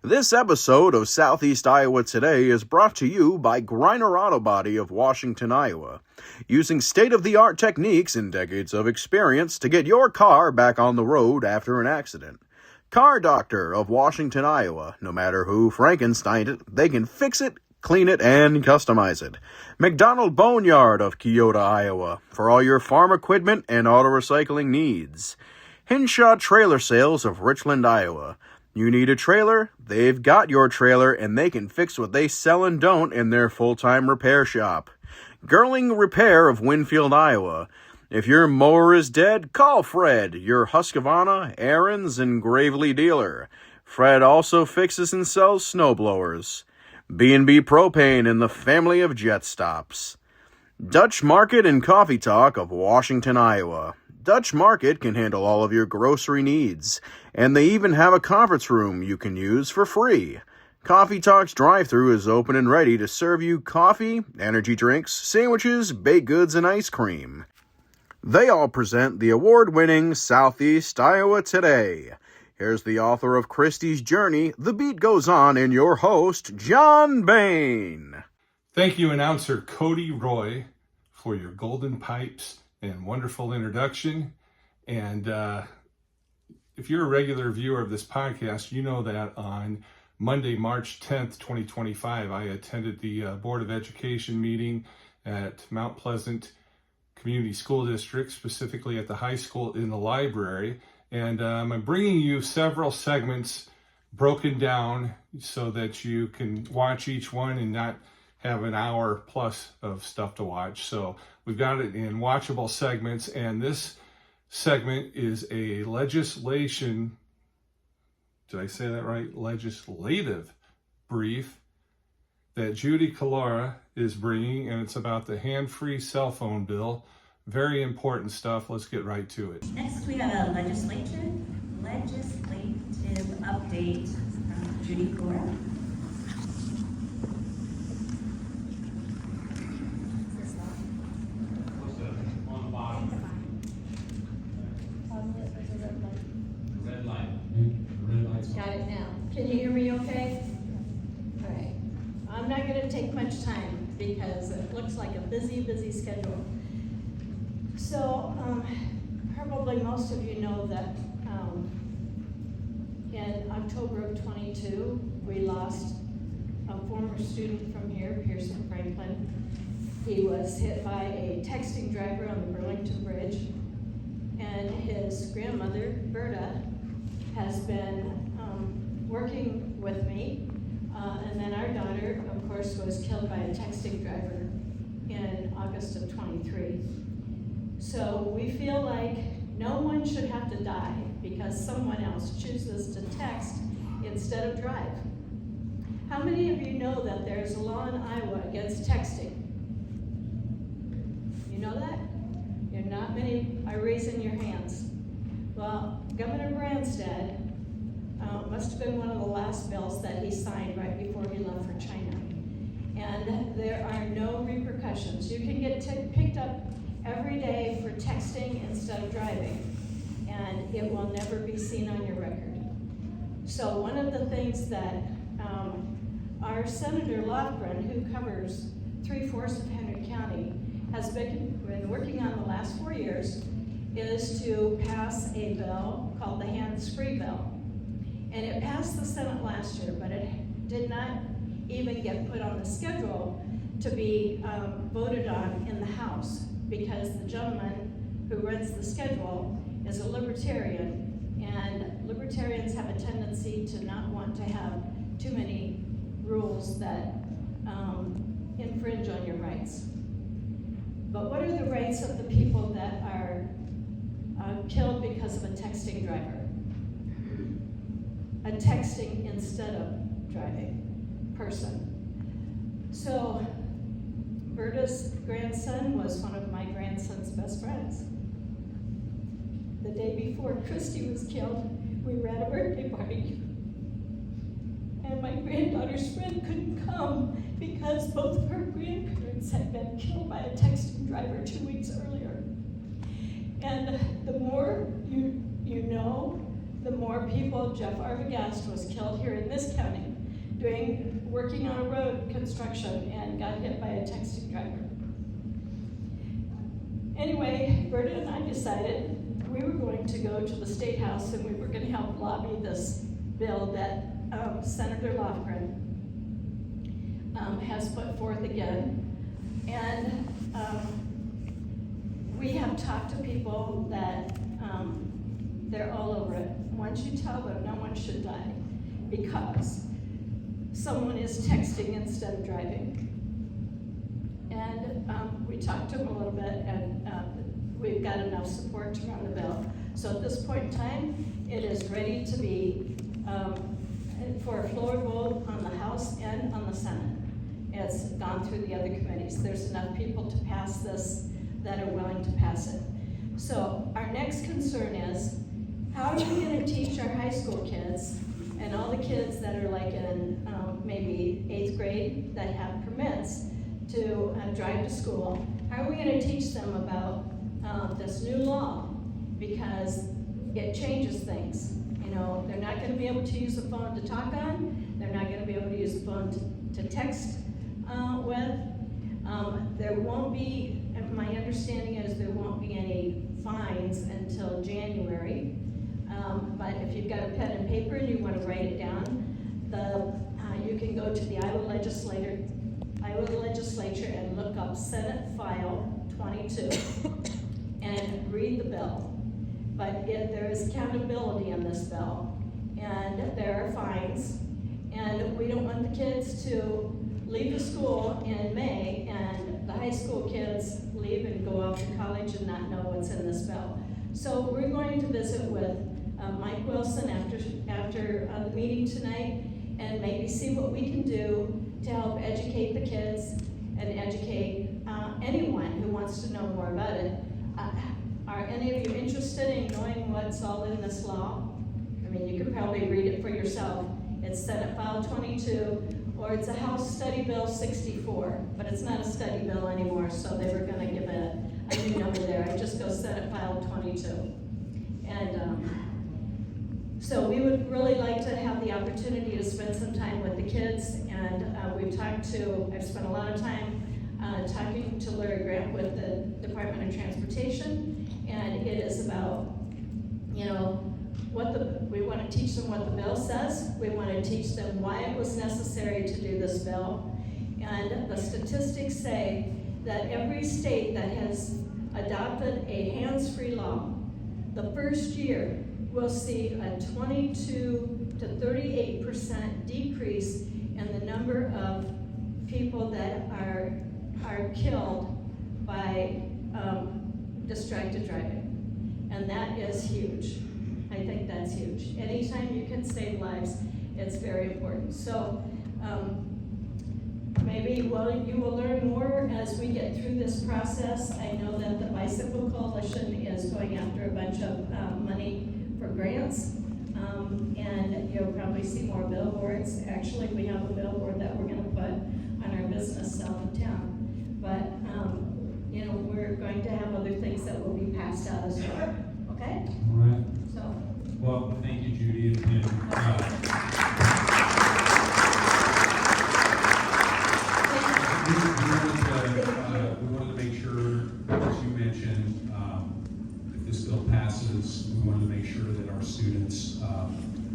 This episode of Southeast Iowa Today is brought to you by Griner Auto Body of Washington, Iowa, using state-of-the-art techniques and decades of experience to get your car back on the road after an accident. Car Doctor of Washington, Iowa. No matter who Frankensteined it, they can fix it, clean it, and customize it. McDonald Boneyard of Keota, Iowa, for all your farm equipment and auto recycling needs. Hinshaw Trailer Sales of Richland, Iowa. You need a trailer? They've got your trailer, and they can fix what they sell and don't in their full-time repair shop. Gerling Repair of Winfield, Iowa. If your mower is dead, call Fred, your Husqvarna, Aaron's, and Gravely dealer. Fred also fixes and sells snowblowers. B&B Propane and the family of jet stops. Dutch Market and Coffee Talk of Washington, Iowa. Dutch Market can handle all of your grocery needs, and they even have a conference room you can use for free. Coffee Talk's drive-thru is open and ready to serve you coffee, energy drinks, sandwiches, baked goods, and ice cream. They all present the award-winning Southeast Iowa Today. Here's the author of Christie's Journey, The Beat Goes On, and your host, John Bain. Thank you, announcer Cody Roy, for your golden pipes and wonderful introduction. And if you're a regular viewer of this podcast, you know that on Monday, March 10th, 2025, I attended the Board of Education meeting at Mount Pleasant Community School District, specifically at the high school in the library. And I'm bringing you several segments broken down so that you can watch each one and not have an hour plus of stuff to watch. So we've got it in watchable segments, and this segment is a legislation, did I say that right? Legislative brief that Judi Collora is bringing, and it's about the Hands-Free Cellphone Bill. Very important stuff. Let's get right to it. Next, we have a legislative update from Judi Collora. Got it now. Can you hear me okay? All right. I'm not going to take much time because it looks like a busy schedule. So probably most of you know that in October of 22, we lost a former student from here, Pearson Franklin. He was hit by a texting driver on the Burlington Bridge, and his grandmother, Berta, has been working with me, and then our daughter, of course, was killed by a texting driver in August of 23. So we feel like no one should have to die because someone else chooses to text instead of drive. How many of you know that there's a law in Iowa against texting? You know that? You're not many are raising your hands. Well, Governor Branstad must have been one of the last bills that he signed right before he left for China. And there are no repercussions. You can get picked up every day for texting instead of driving, and it will never be seen on your record. So one of the things that our Senator Lofgren, who covers 3/4 of Henry County, has been working on the last 4 years, is to pass a bill called the Hands-Free Bill. And it passed the Senate last year, but it did not even get put on the schedule to be voted on in the House, because the gentleman who runs the schedule is a libertarian, and libertarians have a tendency to not want to have too many rules that infringe on your rights. But what are the rights of the people that are killed because of a texting driver? A texting instead of driving person. So Berta's grandson was one of my grandson's best friends. The day before Christy was killed, we were at a birthday party. And my granddaughter's friend couldn't come because both of her grandparents had been killed by a texting driver 2 weeks earlier. And the more you know, the more people. Jeff Arbogast was killed here in this county working on a road construction and got hit by a taxi driver. Anyway, Berta and I decided we were going to go to the State House and we were going to help lobby this bill that Senator Lofgren has put forth again. And we have talked to people that they're all over it. Once you tell them no one should die because someone is texting instead of driving. And we talked to them a little bit, and we've got enough support to run the bill. So at this point in time, it is ready to be for a floor vote on the House and on the Senate. It's gone through the other committees. There's enough people to pass this that are willing to pass it. So our next concern is, how are we going to teach our high school kids and all the kids that are like in maybe 8th grade that have permits to drive to school? How are we going to teach them about this new law? Because it changes things. You know, they're not going to be able to use a phone to talk on. They're not going to be able to use a phone to text with. There won't be, my understanding is there won't be any fines until January. But if you've got a pen and paper and you want to write it down, you can go to the Iowa legislature and look up Senate File 22 and read the bill. But there is accountability in this bill, and there are fines, and we don't want the kids to leave the school in May and the high school kids leave and go off to college and not know what's in this bill. So we're going to visit with Mike Wilson after the meeting tonight and maybe see what we can do to help educate the kids and educate anyone who wants to know more about it. Are any of you interested in knowing what's all in this law? I mean, you can probably read it for yourself. It's Senate File 22, or it's a House Study Bill 64, but it's not a study bill anymore, so they were going to give it a new number there. I just go Senate File 22. And so we would really like to have the opportunity to spend some time with the kids, and I've spent a lot of time talking to Larry Grant with the Department of Transportation, and it is about, you know, we want to teach them what the bill says. We want to teach them why it was necessary to do this bill. And the statistics say that every state that has adopted a hands-free law, the first year will see a 22 to 38% decrease in the number of people that are killed by distracted driving. And that is huge. I think that's huge. Anytime you can save lives, it's very important. So maybe you will learn more as we get through this process. I know that the Bicycle Coalition is going after a bunch of money for grants, and you'll probably see more billboards. Actually, we have a billboard that we're going to put on our business south of town. But you know, we're going to have other things that will be passed out as well. Okay? All right. So. Well, thank you, Judi. And, we wanted to make sure, as you mentioned, if this bill passes, we wanted to make sure that our students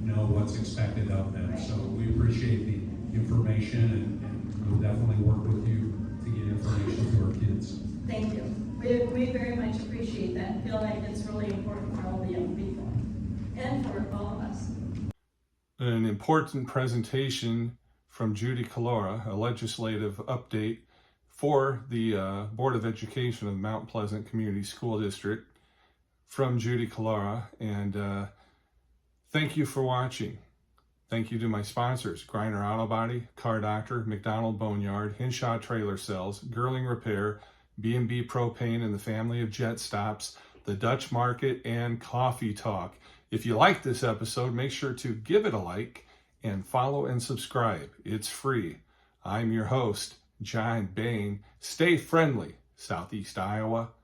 know what's expected of them. So we appreciate the information, and we'll definitely work with you to get information to our kids. Thank you. We very much appreciate that. I feel like it's really important for all the young people and for all of us. An important presentation from Judi Collora, a legislative update for the Board of Education of Mount Pleasant Community School District from Judi Collora. And thank you for watching. Thank you to my sponsors, Griner Auto Body, Car Doctor, McDonald Boneyard, Hinshaw Trailer Sales, Girling Repair, B&B Propane and the family of Jet Stops, the Dutch Market, and Coffee Talk. If you like this episode, make sure to give it a like and follow and subscribe. It's free. I'm your host, John Bain. Stay friendly, Southeast Iowa.